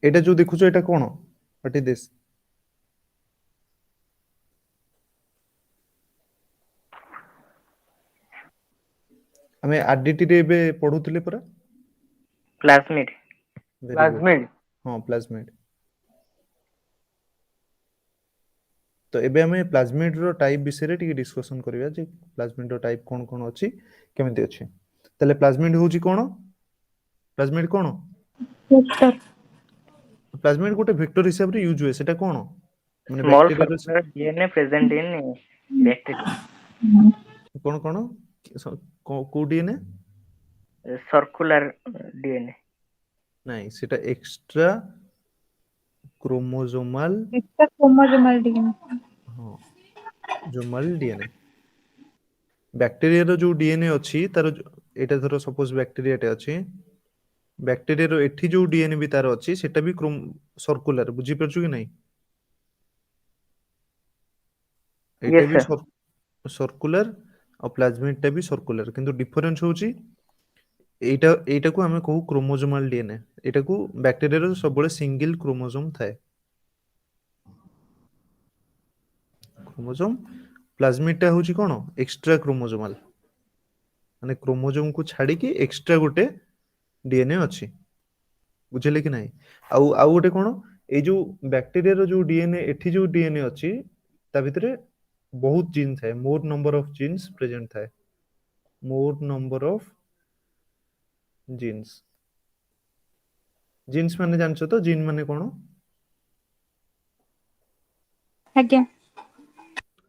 एटा जो देखुछ एटा कोन what is this हमें RDT रे बे पढुतले परा प्लाज्मिड वेरी गुड हां प्लाज्मिड तो एबे हमें प्लाज्मिड रो टाइप विषय रे टिके डिस्कशन करिया जे प्लाज्मिड रो टाइप कोन कोन अछि केमिति अछि तले प्लाज्मिड होची कोन प्लाज्मिड कोन वेक्टर प्लाज्मिड गोटे वेक्टर हिसाब रे यूज होय सेटा कोन माने स्मॉल बैक्टीरिया रो circular DNA present in bacteria कोन कोन को डीएनए सर्कुलर डीएनए नहीं सेटा extra chromosomal extra chromosomal DNA हां जोमल डीएनए बैक्टीरिया रो जो डीएनए अछि तार एटा धरो सपोज बैक्टीरिया टे अछि बैक्टीरिया रो एठी जो डीएनए भी तार अछि सेटा भी सर्कुलर बुझी परछु कि नहीं एटा यस भी सर सर्कुलर और प्लाज्मिड टा भी सर्कुलर किंतु डिफरेंस होची एटा एटा को हमें कहू क्रोमोसोमल डीएनए एटा को बैक्टीरिया रो सबले सिंगल क्रोमोसोम थाए क्रोमोसोम प्लाज्मिड टा होची कोन एक्स्ट्रा क्रोमोसोमल माने क्रोमोसोम को छाडी की एक्स्ट्रा गोटे डीएनए अछि बुझले कि नहीं आउ गोटे कोन ए जो बैक्टीरिया रो जो डीएनए एठी जो डीएनए अछि ता भितरे बहुत जीन थाए more number of genes present थाए more number of genes genes माने जानछो तो जीन माने कोन आज्ञा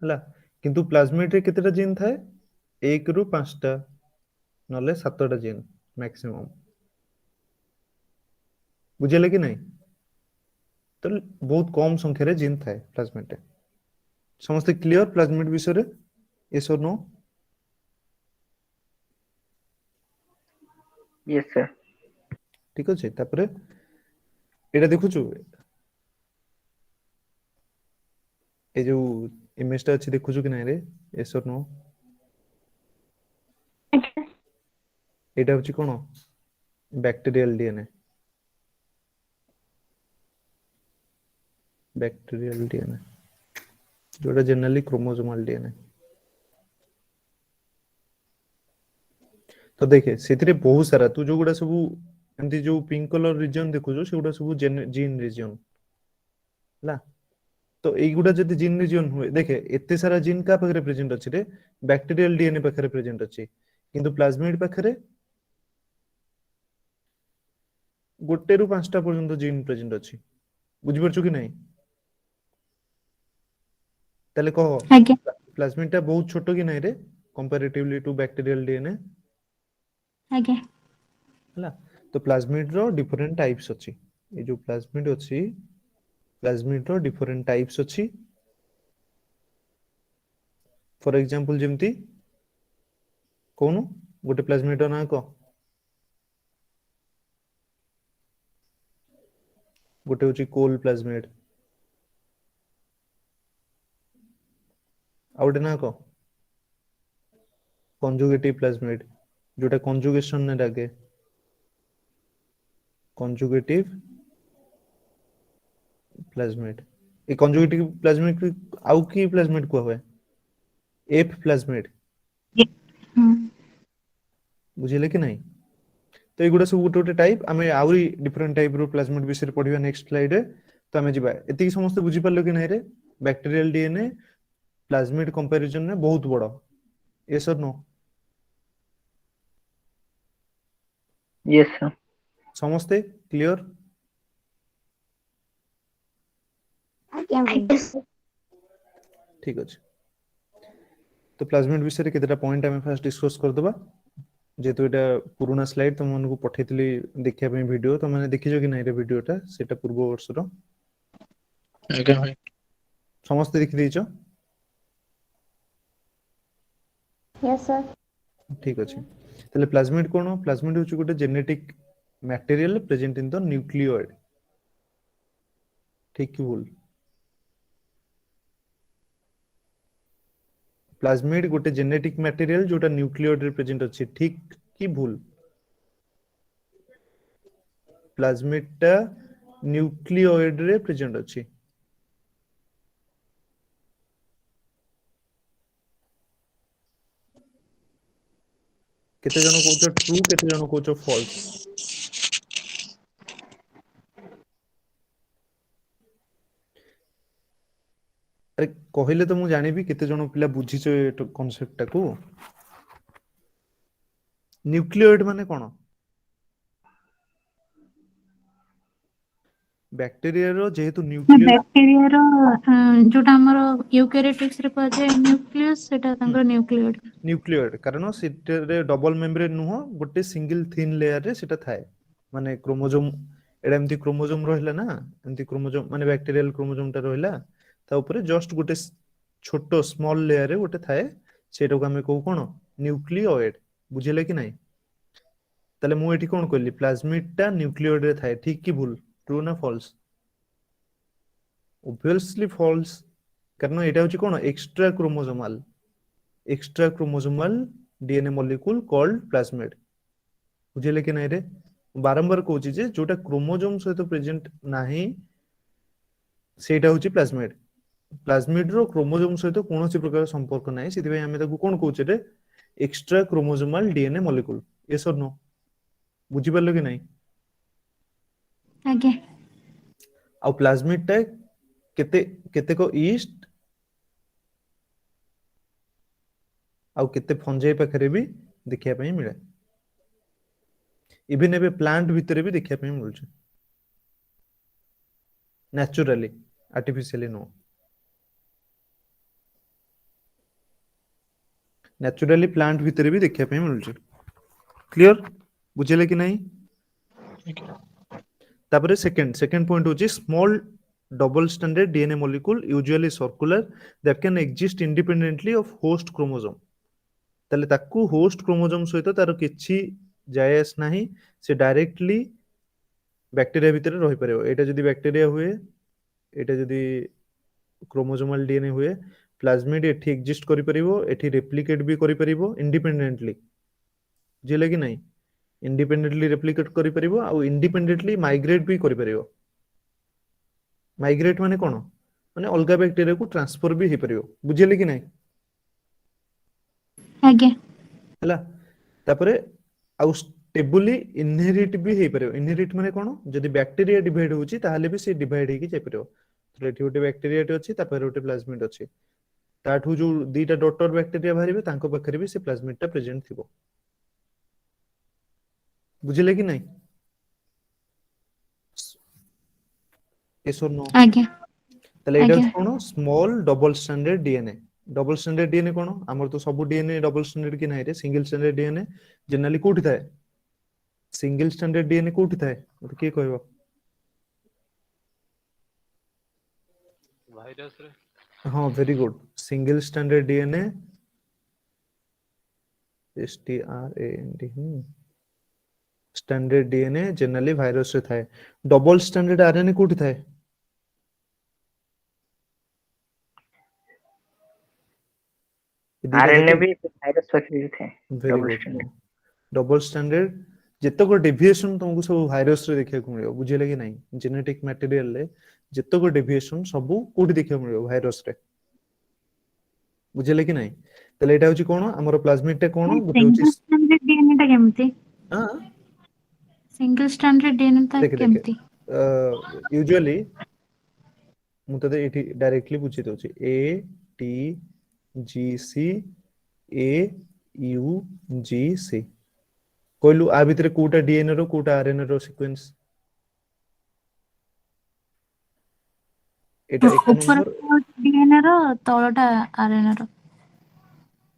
हला किंतु प्लाज्मिड रे केतेटा जीन थाए 1 रु 5 टा नले 7 टा जीन मैक्सिमम बुझले कि नहीं तो बहुत कम संख्या रे जीन थाए प्लाज्मिड रे समस्त क्लियर प्लाज्मिड विषय रे यस और नो यस सर ठीक अछि तापरे एटा देखुछु ए जो इमेज टा अछि देखुछु कि नहीं रे यस और नो एटा होची कोन बैक्टीरियल डीएनए बैक्टीरियल डीएनए जोटा जनरली क्रोमोसोमल डीएनए तो देखे सेथिरे बहुत सारा तू जो गुडा सब एमती जो पिंक कलर रीजन देखुछो सेगुडा सब जीन रीजन ला तो एगुडा जदि जीन रीजन हुए देखे एते सारा जीन का पाखरे प्रेजेंट अछि रे बैक्टीरियल डीएनए पाखरे प्रेजेंट अछि किंतु प्लाज्मिड पाखरे गोटे रु 5टा पर्यंत जीन प्रेजेंट अछि बुझि परछु कि नहीं तले कहो आज्ञा प्लाज्मिड टा बहुत छोटो कि नहीं रे कंपैरेटिवली टू बैक्टीरियल डीएनए आज्ञा हला तो प्लाज्मिड रो डिफरेंट टाइप्स अछि ए जो प्लाज्मिड अछि प्लाज्मिड रो डिफरेंट टाइप्स अछि फॉर एग्जांपल जेमती कोन गोटे प्लाज्मिड रो ना को गोटे होची कोल प्लाज्मिड आउटे ना को कंजुगेटिव प्लाज्मिड जोटा कंजुगेशन ने लागे कंजुगेटिव प्लाज्मिड ए कंजुगेटिव प्लाज्मिड आउ की प्लाज्मिड को होय एफ प्लाज्मिड बुझिले कि नहीं तो एगुडा सब गोटे गोटे टाइप आमे आउरी डिफरेंट टाइप रो प्लाज्मिड विषय पढिबा नेक्स्ट स्लाइड रे तो आमे जिबा एति समस्त बुझि पारलो कि नहीं रे बैक्टीरियल डीएनए प्लाज्मिड कंपैरिजन में बहुत बड़ यस और नो यस सर समस्ते क्लियर ठीक अछि तो प्लाज्मिड विषय रे केतेटा पॉइंट आमे फर्स्ट डिस्कस कर दबा जेतु एटा पुराना स्लाइड तुम मन को पठेतली देखिया पे वीडियो तो माने देखिजो कि नहीं रे वीडियोटा सेटा पूर्व वर्ष रो आज्ञा भाई समस्त देखि देइछो यस सर ठीक अछि तले प्लाज्मिड कोन प्लाज्मिड होची गोटे genetic material present in the nucleoid ठीक कि भूल प्लाज्मिड गोटे जेनेटिक मटेरियल जोटा न्यूक्लियोइड रे प्रेजेंट अछि ठीक कि भूल प्लाज्मिड टा न्यूक्लियोइड रे प्रेजेंट अछि केते जन कहउछ ट्रू केते जन कहउछ फॉल्स अरे कहले तो मु जानिबी केते जन पिला बुझिछ ए कांसेप्ट टाकू न्यूक्लियोइड माने कोन बैक्टीरिया रो जेहेतु न्यूक्लियो बैक्टेरिया रो जोटा हमर यूकैरियोटिक्स रे कहजे न्यूक्लियस सेटा तांकर न्यूक्लियोइड न्यूक्लियोइड कारण सिटे डबल मेम्ब्रेन नुह गोटे सिंगल थिन लेयर रे सेटा थाए माने क्रोमोसोम एडा एमती क्रोमोसोम रहला ना एमती क्रोमोसोम माने बैक्टीरियल क्रोमोसोम टा रहला ता ऊपर जस्ट गोटे छोटो स्मॉल लेयर रे गोटे थाए सेटा को हमें कहू कोन न्यूक्लियोइड बुझिले कि नाही ताले मु एठी कोन कहली प्लाज्मिड टा न्यूक्लियोइड रे थाए ठीक कि भूल ट्रू ना फॉल्स ऑब्वियसली फॉल्स कारण एटा होची कोन extra chromosomal DNA molecule called plasmid बुझिले कि नाही रे बारंबार कहूची जे जोटा क्रोमोसोम सहित प्रेजेंट नाही सेटा होची प्लाज्मिड प्लाज्मिड रो क्रोमोसोम सहित कोनोसी प्रकार संपर्क नाही सिति भाई हमें ताको कोन कहूचे रे extra chromosomal DNA molecule yes और नो बुझि परलो कि नाही आगे आ प्लाज्मिड टा केते केते को ईस्ट आउ केते फंजाई पाखरे भी देखिया पई मिले इवन एबे प्लांट भितरे भी देखिया पई मिलुछ naturally artificially no naturally plant भितरे भी देखिया पई मिलुछ क्लियर बुझिले कि नाही तापरे सेकंड पॉइंट होची small double stranded DNA molecule usually circular that can exist independently of host chromosome ताले ताकू होस्ट क्रोमोसोम सहित तार किछि जायस नाही से डायरेक्टली बैक्टीरिया भितर रहि परबो एटा जदी बैक्टीरिया हुए एटा जदी क्रोमोसोमल डीएनए हुए प्लाज्मिड एठी एग्जिस्ट करि परिबो एठी रेप्लिकेट भी करि परिबो इंडिपेंडेंटली जेले कि नाही इंडिपेंडेंटली रेप्लिकेट करि परिबो आ इंडिपेंडेंटली माइग्रेट भी करि परिबो माइग्रेट माने कोन माने अलगा बैक्टीरिया को ट्रांसफर भी हे परिबो बुझिले कि नाही आगे हला तापरे आउ स्टेबली इनहेरिट भी हे परिबो इनहेरिट माने कोन जदी बैक्टीरिया डिवाइड होची ताहाले भी से डिवाइड हे कि जाय परिबो तो एठी गोटे बैक्टीरिया टे अछि तापर गोटे प्लाज्मिड अछि ताठू जो दीटा डॉटर बैक्टीरिया बाहरिबे तांको पाखरे भी से प्लाज्मिड टा प्रेजेंट थिबो बुझिले कि नाही यस और नो आगे ताले एटा आगे कोन स्मॉल डबल स्ट्रैंडेड डीएनए कोन हमर तो सब डीएनए डबल स्ट्रैंडेड कि नाही रे सिंगल स्ट्रैंडेड डीएनए जनरली कोठी थाए सिंगल स्ट्रैंडेड डीएनए कोठी थाए तो के कहबो भाइरस रे हां very good single stranded DNA STRAND standard DNA generally virus रे थाए डबल स्टैंडर्ड आरएनए कोठी थाए आरएनए भी वायरस वैक्सीन थे very double good strand double standard जेतक डेविएशन तुमको सब वायरस रे देखिया को मिलियो बुझिले कि नाही जेनेटिक मटेरियल रे जेतक डेविएशन सब कोठी देखिया मिलियो वायरस रे बुझिले कि नाही तले एटा होची कोन हमर प्लाज्मिड टे कोन गुटे होची सिंगल स्ट्रैंडेड डीएनए टा केमती हां सिंगल स्ट्रैंडेड डीएनए टा देखे केमती यूजुअली मु तते एठी डायरेक्टली पूछि दोछि ए T G C A you जी सी कहलु आ भितरे कोटा डीएनए रो कोटा आरएनए रो सीक्वेंस एटा एक ऊपर नंबर डीएनए रो तळटा आरएनए रो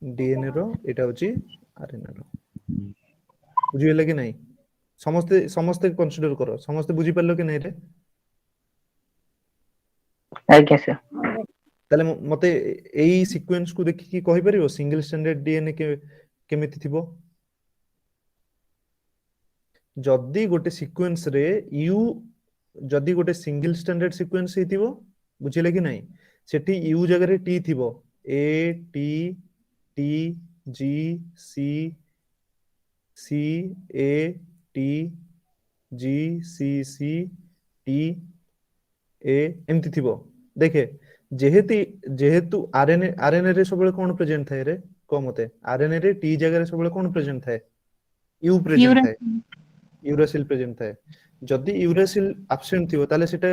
डीएनए रो एटा होची आरएनए रो बुझिले कि नाही समस्ते समस्ते कंसीडर करो समस्ते बुझि परलो कि नाही रे आज्ञा सर ताले मते एई सीक्वेंस को देखि कि कहि परिबो सिंगल स्टैंडर्ड डीएनए के केमिति थिबो जदी गोटे सीक्वेंस रे यू जदी गोटे सिंगल स्टैंडर्ड सीक्वेंस हिथिबो बुझिले कि नाही सेठी यू जगह रे टी थिबो A T T G C C A T G C C T A एमती थिबो देखे जेहेतु आरएनए रे सबले कोन प्रेजेंट थाए रे को मते आरएनए रे टी जगह रे सबले कोन प्रेजेंट थाए यू प्रेजेंट थाए यूरासिल प्रेजेंट थाए जदि यूरासिल एब्सेंट थिबो ताले सेटा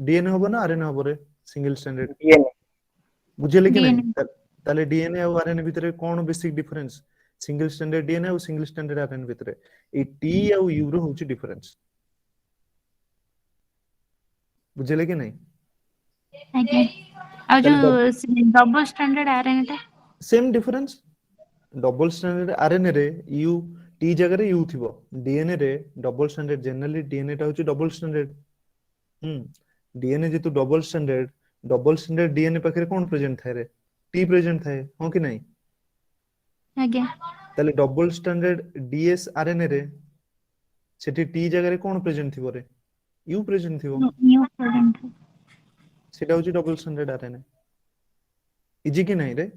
डीएनए होबो ना आरएनए होबो रे सिंगल स्टैंडर्ड डीएनए बुझेले कि DNA नहीं ताले डीएनए और आरएनए भितरे कोन basic difference single standard DNA और सिंगल स्टैंडर्ड आरएनए भितरे ए टी और यू रो होची डिफरेंस बुझेले कि नहीं आगे आ जो डबल स्टैंडर्ड आरएनए टा same difference double standard RNA रे यू टी जगह रे यू थिबो डीएनए रे डबल स्टैंडर्ड जनरली डीएनए टा होची डबल स्टैंडर्ड डीएनए जेतु डबल स्टैंडर्ड डीएनए पाखरे कोन प्रेजेंट थाए रे टी प्रेजेंट थाए हो कि नहीं आगे ताले डबल स्टैंडर्ड डीएस आरएनए रे सेठी टी जगह रे कोन प्रेजेंट थिबो रे यू प्रेजेंट थिबो न्यू प्रेजेंट सेटा होची डबल स्टैंडर्ड आरएनए इजी कि नहीं रे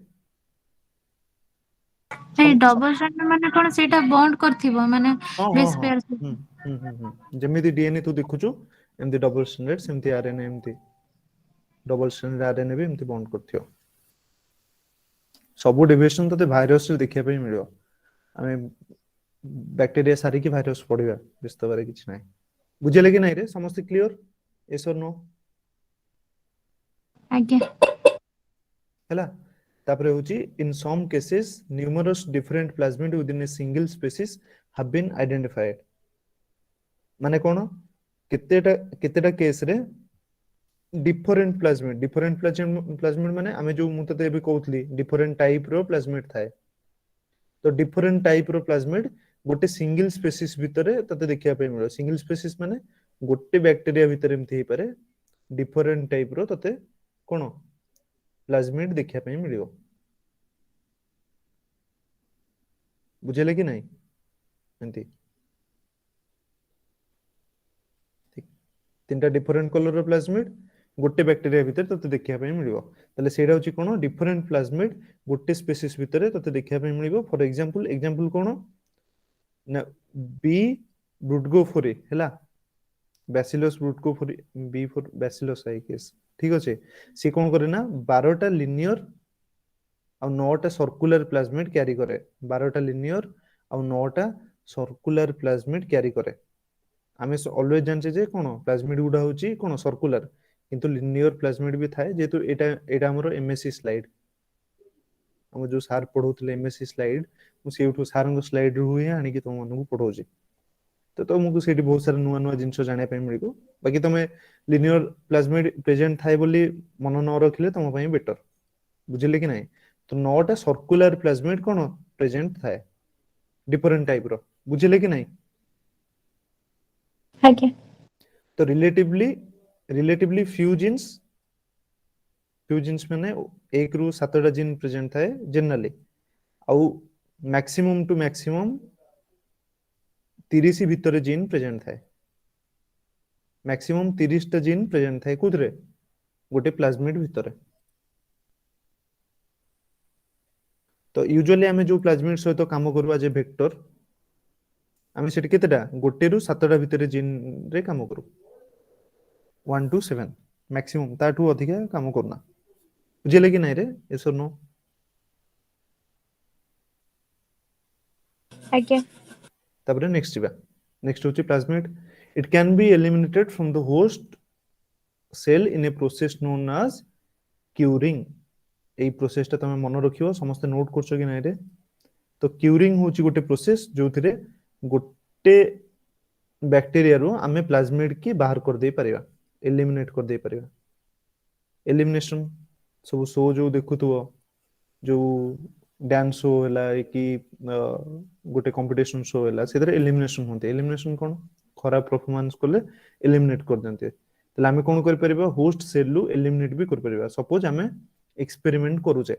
ए डबल स्टैंडर्ड माने कोन सेटा बॉन्ड करथिबो माने हाँ हाँ बेस हाँ पेयर जेमिति डीएनए तू देखुछु एमती डबल स्टैंडर्ड सेमती आरएनए एमती डबल स्टैंडर्ड आरएनए भी एमती बॉन्ड करथियो सब डेविएशन तते भाइरस रे देखिया पई मिलियो हमें बैक्टीरिया सारी की भाइरस पढिबा व्यस्त बारे किछ नाही बुझेले कि नाही रे समस्त क्लियर यस और नो आगे हैला तापरे होची in some cases numerous different plasmid within a single species have been identified माने कोन केतेटा केस रे डिफरेंट प्लाज्मिड माने आमे जो मु तते भी कहउतली डिफरेंट टाइप रो प्लाज्मिड थाए तो डिफरेंट टाइप रो प्लाज्मिड गोटे सिंगल स्पीसीज भितरे तते देखिया पे मिलो सिंगल स्पीसीज माने गोटे बैक्टीरिया भितरे एमथि हे पारे डिफरेंट टाइप रो तते कोन प्लाज्मिड देखिया पे मिलियो बुझेले कि नहीं एंती तीनटा डिफरेंट कलर रो प्लाज्मिड गोटे बैक्टीरिया भितर तते देखिया पे मिलियो तले सेडा होची कोन डिफरेंट प्लाज्मिड गोटे स्पीसीज भितरे तते देखिया पे मिलियो फॉर एग्जांपल कोन ना बी ब्रुडगोफोरी हैला बैसिलस ब्रुडगोफोरी बी फॉर बैसिलस आई केस ठीक अछि से कोन करे ना 12 टा लिनियर और 9 टा सर्कुलर प्लाज्मिड कैरी करे 12 टा लिनियर और 9 टा सर्कुलर प्लाज्मिड कैरी करे आमे ऑलवेज जानचे जे कोन प्लाज्मिड गुडा होची कोन सर्कुलर किंतु लिनियर प्लाज्मिड भी थाए जेतु एटा हमरो एमएससी स्लाइड हम जो सार पढौतले एमएससी स्लाइड मु सेउठु सारंग स्लाइड हुए आनी कि तुम मन को पढौजी तो तुमको सेठी बहुत सारा नुवा नुवा जिंस जाने पे मिलिबो बाकी तमे लिनियर प्लाज्मिड प्रेजेंट थाए बोली मन न रखिले तुम पई बेटर बुझिले कि नहीं तो 9 टा सर्कुलर प्लाज्मिड कोन प्रेजेंट थाए डिफरेंट टाइप रो बुझिले कि नहीं आगे तो रिलेटिवली फ्यू जीन्स माने 1 रु 7 टा जीन प्रेजेंट थाए जनरली आउ मैक्सिमम टू मैक्सिमम 30 भितर जीन प्रेजेंट थाए मैक्सिमम 30 टा जीन प्रेजेंट थाए कुदरे गोटे प्लाज्मिड भितर तो यूजुअली हमें जो प्लाज्मिड सहित काम करबा जे वेक्टर हमें सेट केतेटा गोटे रु 7 टा भितर जीन रे काम करू 1 to 7 मैक्सिमम ताठू अधिक काम करना बुझिले कि नहीं रे यस और नो आगे तबरे नेक्स्ट होची plasmid it can be eliminated from the host cell in a process known as curing एई प्रोसेस ता तमे मन रखियो समस्त नोट करछो कि नहीं रे तो क्यूरिंग होची गोटे प्रोसेस जोथिरे गोटे बैक्टीरिया रो आमे प्लाज्मिड की बाहर कर दे परिबा एलिमिनेट कर दे परिबा एलिमिनेशन सब शो जो देखुथुओ जो डांस शो होला कि गोटे कंपटीशन शो होला सेदरे एलिमिनेशन होते एलिमिनेशन कोन खराब परफॉर्मेंस करले एलिमिनेट कर देंते तले हमें कोन कर परिबा होस्ट सेल लु एलिमिनेट भी कर परिबा सपोज हमें एक्सपेरिमेंट करूचे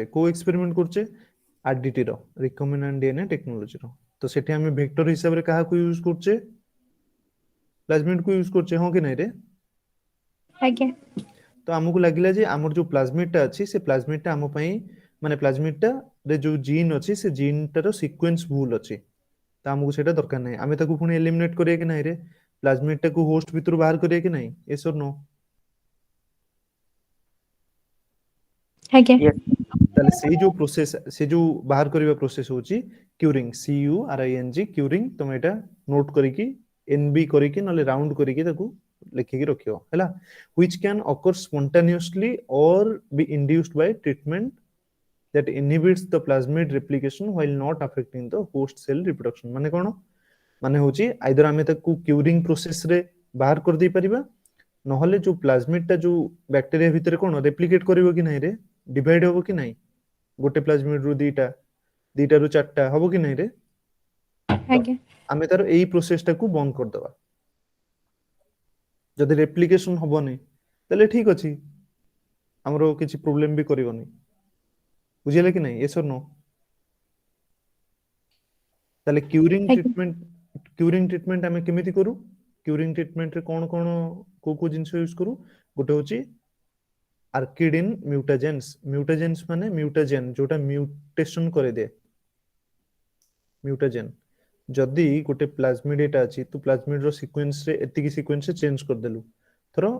को एक्सपेरिमेंट करचे आरडीटी रो रिकॉम्बिनेंट डीएनए टेक्नोलॉजी रो तो सेठी हमें वेक्टर हिसाब रे कहा को यूज करचे प्लाज्मिड को यूज करचे हो कि नहीं रे आगे तो हमको लागिला जे हमर जो प्लाज्मिड टा अछि से प्लाज्मिड टा हम पई माने प्लाज्मिड टा रे जो जीन अछि से जीन टा रो सीक्वेंस भूल अछि तो हमको सेटा दरकार नहीं आमे ताकू पुणी एलिमिनेट करिया कि नहीं रे प्लाज्मिड टाकू होस्ट भितर बाहर करिया कि नहीं यस और नो ଆଜ୍ଞା Yes. ताले सेई जो प्रोसेस से जो बाहर करिवा प्रोसेस होची क्यूरिंग CURING क्यूरिंग तुम एटा नोट करिकी एनबी करिकी नले राउंड करिकी ताकू लिखिकी रखियो हैला which can occur spontaneously or be induced by treatment that inhibits the plasmid replication while not affecting the host cell reproduction माने कोन माने होची आइदर आमे ताकू क्यूरिंग प्रोसेस रे बाहर कर दे परिबा नहले जो प्लाज्मिड टा जो बैक्टीरिया भितर कोन रेप्लिकेट करिवो कि नहीं रे डिवाइड होबो कि नहीं गोटे प्लाज्मिड रु दीटा रु चारटा हबो कि नहीं रे ଆଜ୍ଞା आमे तार एई प्रोसेस टाकू बंद कर दबा जदि रेप्लिकेशन हबोनी तले ठीक अछि हमरो किछि प्रॉब्लम भी करिवोनी बुझिले कि नहीं यस और नो ताले ଆଜ୍ଞା क्यूरिंग ट्रीटमेंट आमे केमिति करू क्यूरिंग ट्रीटमेंट रे कोन कोन को जिंस यूज करू गोटे होची आर्किडिन म्यूटाजेन्स माने म्यूटाजेन जोटा म्यूटेशन करे दे म्यूटाजेन जदि गोटे प्लाज्मिड एटा अछि तो प्लाज्मिड रो सीक्वेंस रे एतिकी सीक्वेंस से चेंज कर देलु थरो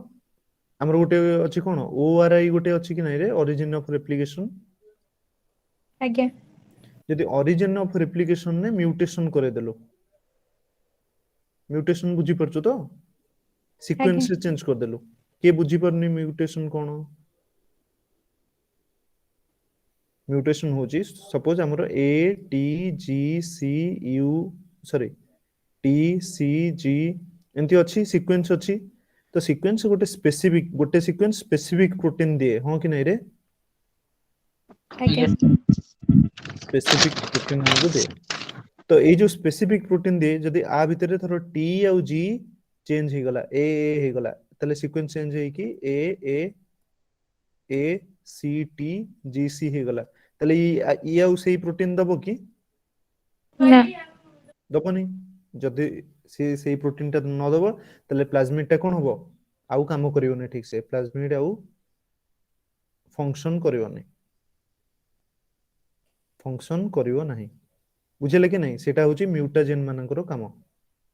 हमर गोटे अछि कोन ORI गोटे अछि कि नहीं रे ओरिजिन ऑफ रेप्लिकेशन ଆଜ୍ଞା यदि ओरिजिन ऑफ रेप्लिकेशन ने म्यूटेशन करे देलो म्यूटेशन बुझी परछु तो सीक्वेंस ଆଜ୍ଞା से चेंज कर देलो के बुझी परनी म्यूटेशन कोन म्यूटेशन होची सपोज हमरो ATGCU सॉरी TCG एंती अछि सीक्वेंस अछि तो सीक्वेंस गोटे सीक्वेंस स्पेसिफिक प्रोटीन दिए हां कि नहीं रे ଆଜ୍ଞା स्पेसिफिक प्रोटीन हमको दे तो ये जो स्पेसिफिक प्रोटीन दे जदि आ भितर थरो T आउ G चेंज हे गला ए हे गला तले सीक्वेंस चेंज हे कि ACTGC हे गला तले ई आउ सेही प्रोटीन दबो कि ନା दबनी जदि से सेही प्रोटीन ता न दबो तले प्लाज्मिड ता कोन हबो आउ काम करिवोनी ठीक से प्लाज्मिड आउ फंक्शन करिवो नाही बुझिले कि नहीं सेटा होची म्यूटाजेन मानकर काम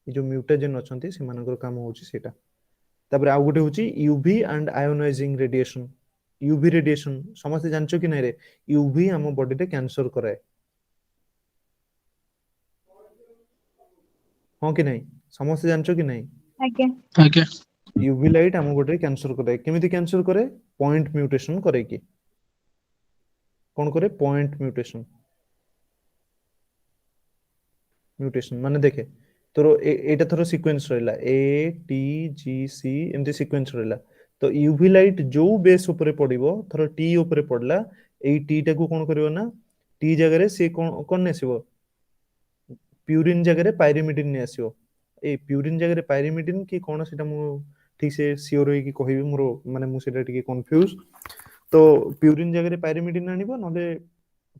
ये जो म्यूटाजेन अछंती से मानकर काम होची सेटा तापर आ गुटे होची UV and ionising radiation UV radiation समस्त जानचो कि नहीं रे यूवी हम बॉडी रे कैंसर कराए हां कि नहीं समस्त जानचो कि नहीं ଆଜ୍ଞା ଆଜ୍ଞା यूवी लाइट हम बॉडी रे कैंसर कराए केमिति कैंसर करे पॉइंट म्यूटेशन करे कि कोन करे पॉइंट म्यूटेशन माने देखे तोर एटा थोरो सीक्वेंस रहला ATGC एमती सीक्वेंस रहला तो यूवी लाइट जो बेस ऊपर पड़िबो थोरो टी ऊपर पड़ला एई टी टा को कोन करबो ना टी जगह रे से कोन नेसिबो प्यूरिन जगह रे पाइरिमिडिन ने आसीबो ए प्यूरिन जगह रे पाइरिमिडिन कि कोन सेटा मु ठीक से सियोर होई कि कहिबी मोर माने मु सेटा टिके कंफ्यूज तो प्यूरिन जगह रे पाइरिमिडिन आनिबो नले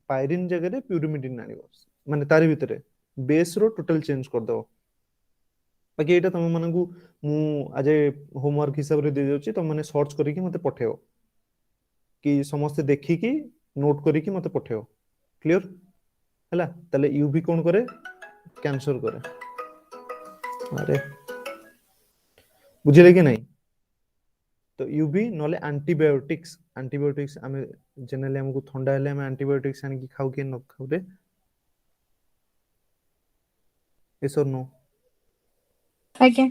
पाइरिन जगह रे प्यूरिमिडिन आनिबो माने तारि भितरे बेस रो टोटल चेंज कर दो बाकी एटा तुम मानकू मु आज होमवर्क हिसाब रे दे देउची तुम माने सर्च करिकि मते पठेओ कि समस्त देखिकि नोट करिकि मते पठेओ क्लियर हला तले यूवी कोन करे कैंसर करे अरे बुझिले कि नहीं तो यूवी नले एंटीबायोटिक्स हमें जनरली हमको ठंडा हेले हम एंटीबायोटिक्स आनि कि खाऊ कि न खाऊ रे यस और नो ଆଜ୍ଞା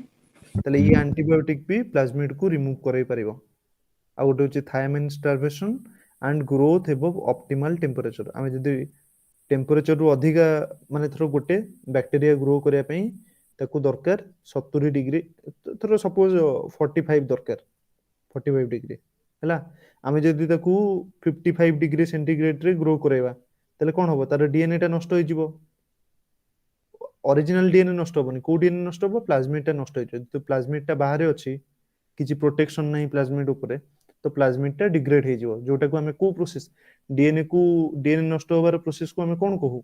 तले ये एंटीबायोटिक भी प्लाज्मिड को रिमूव करे परिबो आ गोटे होची thiamine starvation and growth above optimal temperature आमे जदी टेंपरेचर रु अधिका माने थरो गोटे बैक्टीरिया ग्रो करिया पई ताकू दरकार 70 डिग्री थरो सपोज 45 दरकार 45 डिग्री हला आमे जदी ताकू 55 डिग्री सेंटीग्रेड रे ग्रो करैबा तले कोन होबो तार डीएनए टा नष्ट होई जिवो ओरिजिनल डीएनए नष्ट होबनी को डीएनए नष्ट होबो प्लाज्मिड टा नष्ट होई जदी तो प्लाज्मिड टा बाहर अछि किछि प्रोटेक्शन नाही प्लाज्मिड ऊपर तो प्लाज्मिड टा डिग्रेड हे जिवो जोटा को हमें को प्रोसेस डीएनए नष्ट होबार प्रोसेस को हमें कोन कहू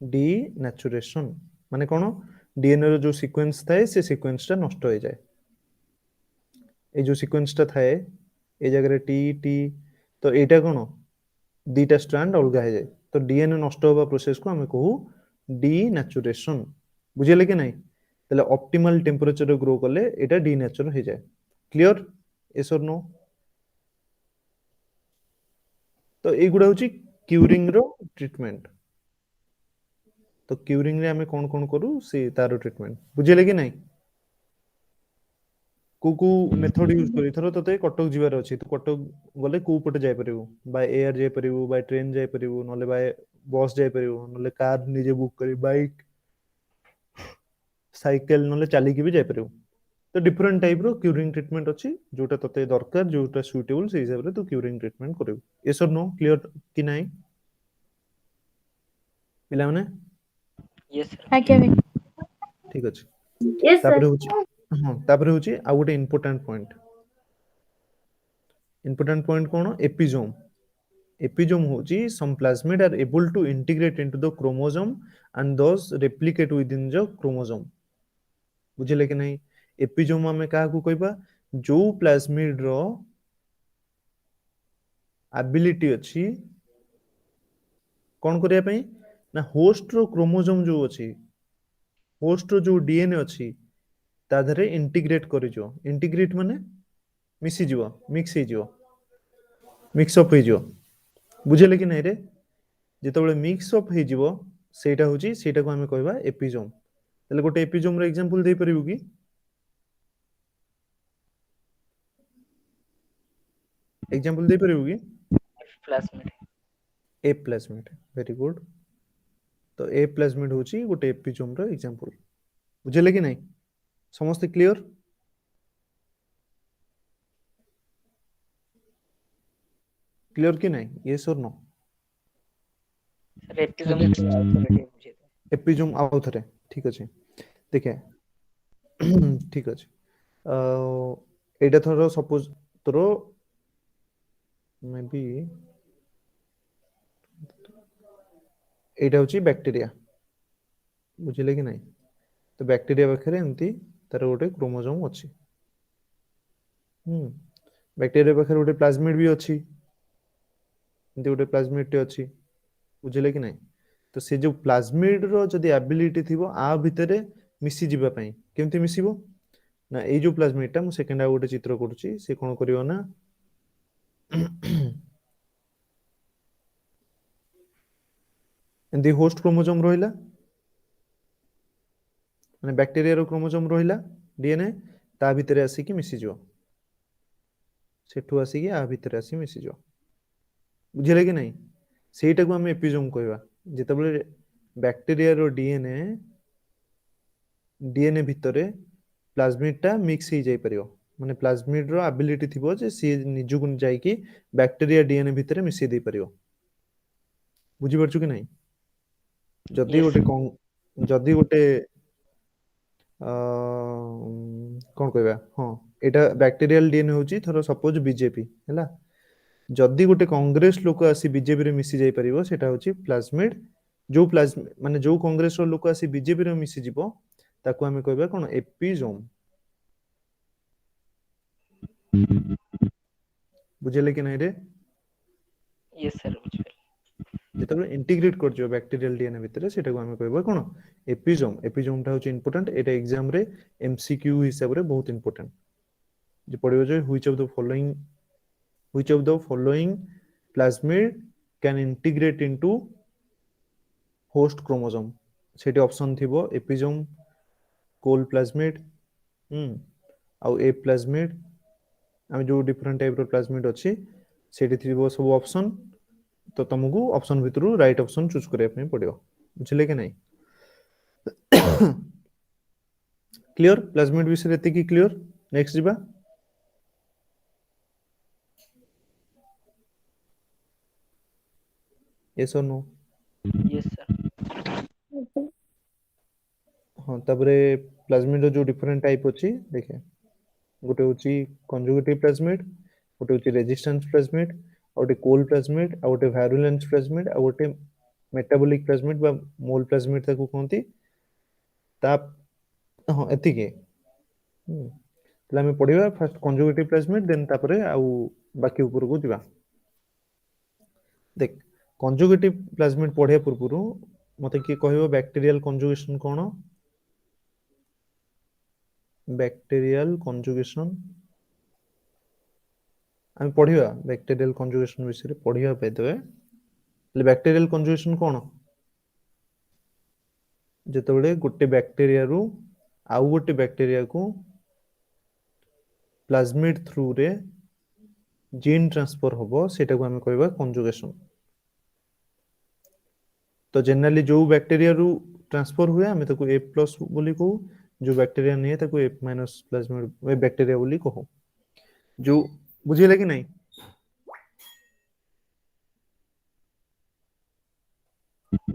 डीनेचुरेशन माने कोन डीएनए रो जो सीक्वेंस थाए से सीक्वेंस टा नष्ट हो जाए ए जो सीक्वेंस टा थाए ए जगह टी टी तो एटा कोन दीटा स्ट्रैंड अलग है जाए तो डीएनए नष्ट होबा प्रोसेस को हमें कहू डीनेचुरेशन बुझिले कि नहीं तले ऑप्टिमल टेम्परेचर रे ग्रो करले एटा डीनेचर हो जाए क्लियर यस और नो तो एगुडा होची क्यूरिंग रो ट्रीटमेंट तो क्यूरिंग रे हमें कोन कोन करू से तारो ट्रीटमेंट बुझिले कि नहीं को मेथड यूज करी थरो तते कटक जीवार अछि तो कटक गले को पटे जाय परिबो बाय एयर जाय परिबो बाय ट्रेन जाय परिबो नले बाय बस जाय परिबो नले कार निजे बुक करी बाइक साइकिल नले चाली की भी जाय परिबो तो डिफरेंट टाइप रो क्यूरिंग ट्रीटमेंट अछि जोटा तते दरकार जोटा सुटेबल से हिसाब रे तो क्यूरिंग ट्रीटमेंट करिबो यस और नो क्लियर कि नहीं पिला माने Yes, sir. आज्ञा भाई ठीक अछि Yes, sir. तापरे होची हां तापरे होची आ गोटे इंपोर्टेंट पॉइंट कोन एपिजोम एपिजोम होची some plasmid are able to integrate into the chromosome and thus replicate within the chromosome बुझिले कि नहीं एपिजोम हमें कहा को कहबा जो प्लाज्मिड रो एबिलिटी अछि कोन करिया पई ना होस्ट रो क्रोमोसोम जो अछि होस्ट रो जो डीएनए अछि ता धरे इंटीग्रेट करिजो इंटीग्रेट माने मिसी जीवो मिक्स हे जीवो मिक्स अप हे जीवो बुझिले कि नहीं रे जेतबेले मिक्स अप हे जीवो सेटा होची सेटा को हमें कहबा एपिजोम तले गोटे एपिजोम रो एग्जांपल दे परिबो की एग्जांपल दे परिबो की Plasmid. ए प्लाज्मिड वेरी गुड तो ए प्लाज्मिड होची गोटे एपिजोम रो एग्जांपल बुझिले कि नहीं समस्त क्लियर क्लियर कि नहीं यस और नो Sir, episode already मुझे तो. एपिजोम आउ थरे ठीक अछि देखे ठीक अछि एटा थरो सपोज तोरो मे बी एटा होची बैक्टीरिया बुझिले कि नहीं तो बैक्टीरिया पाखरे एमती तार गोटे क्रोमोसोम अछि बैक्टीरिया पाखरे गोटे प्लाज्मिड भी अछि एमती गोटे प्लाज्मिड टे अछि बुझिले कि नहीं तो से जो प्लाज्मिड रो जदी एबिलिटी थिबो आ भितरे मिसी जिबा पई केमती मिसिबो ना ए जो प्लाज्मिड टा मु सेकंड आ गोटे चित्र करूची से कोन करियो ना एमती होस्ट क्रोमोसोम रहिला माने बैक्टीरिया रो क्रोमोसोम रहिला डीएनए ता भितरे आसी कि मिसी जिवो सेठु आसी कि आ भितरे आसी मिसी जिवो बुझिले कि नहीं सेटा को हम एपिजोम कहबा जेतबेले बैक्टीरिया रो डीएनए भितरे प्लाज्मिड टा मिक्स ही जाई परियो माने प्लाज्मिड रो एबिलिटी थिबो जे सी निजु गुण जाई कि बैक्टीरिया डीएनए भितरे मिसी दे परियो बुझि परछु कि नहीं जदी Yes. गोटे जदी गोटे कोन कहबा हां एटा बैक्टीरियल डीएनए होची थरो सपोज बीजेपी हैला जदी गोटे कांग्रेस लोक आसी बीजेपी रे मिसी जाई परिबो सेटा होची प्लाज्मिड जो प्लाज्म माने जो कांग्रेस रो लोक आसी बीजेपी रे मिसी जिवो ताको हमें कहबा कोन एपिजोम बुझिले कि नहीं रे Yes, sir. मुझे. जेतबे इंटीग्रेट कर जो बैक्टीरियल डीएनए भितरे सेटा को हमें कहबा कोन एपिजोम टा होची इंपोर्टेंट एटा एग्जाम रे एमसीक्यू हिसाब रे बहुत इंपोर्टेंट जे पडियो जे which of the following plasmid can integrate into host chromosome सेठी ऑप्शन थिबो एपिजोम कोल प्लाज्मिड आउ ए प्लाज्मिड हम जो डिफरेंट टाइप रो प्लाज्मिड अछि सेठी थिबो सब ऑप्शन तो तुमको ऑप्शन भितरु राइट ऑप्शन चूज करिया पे पड़ियो बुझिले कि नहीं क्लियर प्लाज्मिड विषय एति की क्लियर नेक्स्ट जिबा यस और नो Yes, sir. हाँ तापरे प्लाज्मिड जो डिफरेंट टाइप अछि देखे गोटे होची कंजुगेटिव प्लाज्मिड गोटे होची रेजिस्टेंस प्लाज्मिड गोटे कोल प्लाज्मिड गोटे वायरुलेंस प्लाज्मिड गोटे मेटाबॉलिक प्लाज्मिड बा मोल प्लाज्मिड ताको कहंती ता हाँ एति के तले हमें पढिबा फर्स्ट कंजुगेटिव प्लाज्मिड देन तापरे आउ बाकी ऊपर को दिबा देख कंजुगेटिव प्लाज्मिड पढ़िया पूर्व मते किए कहबो बैक्टीरियल कंजुगेशन कोन बैक्टीरियल कंजुगेशन हम पढ़िया बैक्टीरियल कंजुगेशन विषय पढ़िया पे देबे बैक्टीरियल कंजुगेशन कोन जेतबेले गोटे बैक्टीरिया रु आउ गोटे बैक्टीरिया को प्लाज्मिड थ्रू रे जीन ट्रांसफर होबो सेटा को हम कहबा कंजुगेशन तो जनरली जो बैक्टीरिया रु ट्रांसफर हुए हमें ताको A+ बोली कहू जो बैक्टीरिया नहीं है ताको F- प्लाज्मिड वे बैक्टीरिया बोली कहू जो बुझिले कि नहीं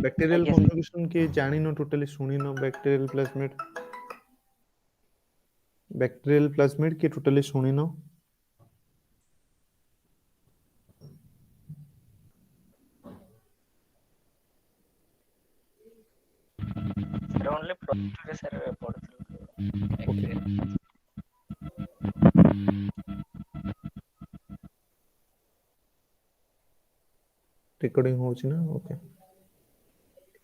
बैक्टीरियल Yes. कंजुगेशन के जानी नो टोटली सुनी नो बैक्टीरियल प्लाज्मिड के टोटली सुनी नो Sir, only procedure sir पढ़ुथिलु ओके रिकॉर्डिंग होची ना ओके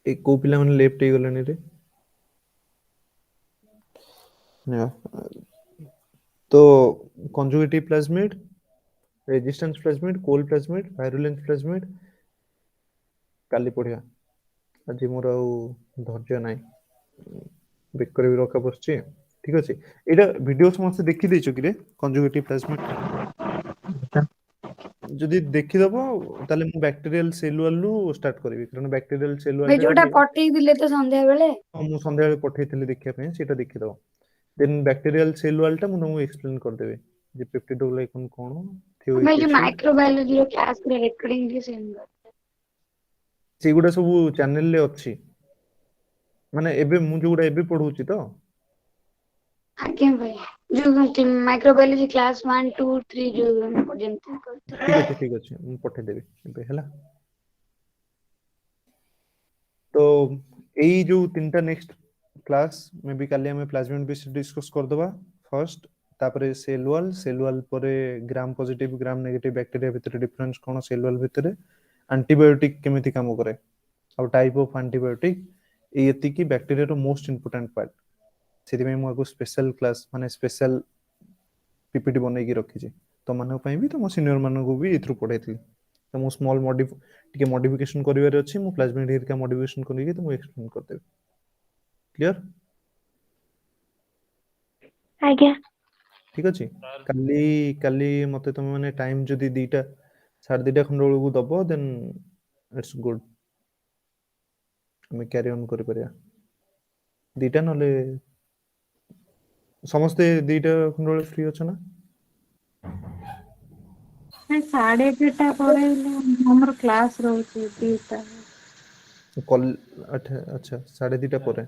एक को पिला माने लेफ्ट हे गलनी रे या तो कंजुगेटिव प्लाज्मिड रेजिस्टेंस प्लाज्मिड कोल प्लाज्मिड वायरुलेंस प्लाज्मिड काली पढ़िया आज मोर धैर्य नाही बेकर भी रखा बसछि ठीक अछि एटा वीडियो समस्त देखि दैछो कि रे कंजुगेटिव प्लाज्मिड जदि देखि दबो ताले मु बैक्टीरियल सेलुअल लु स्टार्ट करबी कारण बैक्टीरियल सेलुअल भाई जोटा पठेई दिले तो संध्या बेले मु संध्या बेले पठेइथिली देखिया पे सेटा देखि दबो देन बैक्टीरियल सेलुअल टा मु तुमको एक्सप्लेन कर देबे जे पेप्टिडोग्लाइकन कोन भाई जो थियोइक माइक्रोबायोलॉजी रो क्लास रे रेकॉर्डिंग के सेंड कर सेगुडा सब चैनल ले अछि माने एबे मु जोगुडा एबे पढौछि तो आगे भाई जो माइक्रोबायोलॉजी क्लास 1 2 3 जो जेंति करते ठीक अछि मु पठे देबे एबे हला तो एई जो तीनटा नेक्स्ट क्लास मे बी काली हमें प्लाज्मिड बेस डिस्कस कर दबा फर्स्ट तापरे सेलुअल परे gram positive gram negative bacteria भितर डिफरेंस कोन सेलुअल भितर एंटीबायोटिक केमिति काम करे और टाइप ऑफ एंटीबायोटिक एति की बैक्टीरिया रो मोस्ट इंपोर्टेंट पार्ट सेति में मु स्पेशल क्लास माने स्पेशल पीपीटी बनै की रखी छी तो मानक पई भी तो मो सीनियर मानक को भी इथरु पढैथि तो मो स्मॉल टिके मॉडिफिकेशन करिवार अछि मु प्लाज्मिड हियर का मॉडिफिकेशन करिके तो मु एक्सप्लेन कर देबे क्लियर आगे ठीक अछि काली मते तुम माने टाइम जदी 2टा 2:30 खंड बेलू दबो देन इट्स गुड हमें कैरी ऑन करि परिया 2टा नले समस्ते 2टा खंड बेलू फ्री अछ ना 2:30 ପରେ ଆମର କ୍ଲାସ୍ ରହୁଛି 2ଟା कल अच्छा 2:30 ପରେ